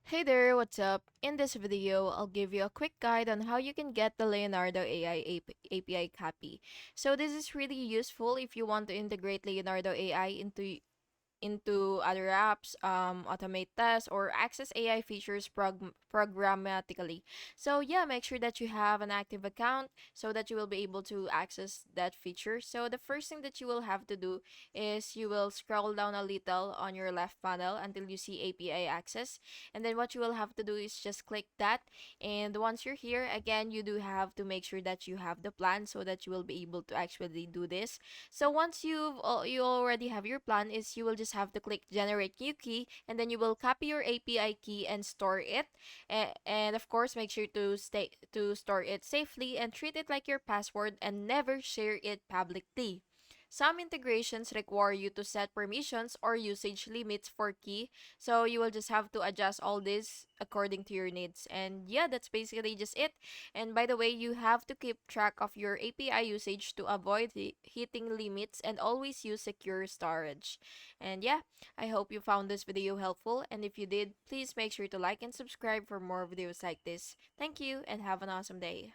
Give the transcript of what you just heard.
Hey there, what's up? In this video, I'll give you a quick guide on how you can get the Leonardo AI API copy. So this is really useful if you want to integrate Leonardo AI into other apps, automate tests, or access AI features programmatically. So yeah, make sure that you have an active account so that you will be able to access that feature. So the first thing that you will have to do is you will scroll down a little on your left panel until you see API access. And then what you will have to do is just click that. And once you're here, again, you do have to make sure that you have the plan so that you will be able to actually do this. So once you already have your plan, is you will just have to click generate new key, and then you will copy your API key and store it. And of course, make sure to store it safely and treat it like your password and never share it publicly. Some integrations require you to set permissions or usage limits for key, so you will just have to adjust all this according to your needs. And yeah, that's basically just it. And by the way, you have to keep track of your API usage to avoid hitting limits and always use secure storage. And yeah, I hope you found this video helpful. And if you did, please make sure to like and subscribe for more videos like this. Thank you and have an awesome day.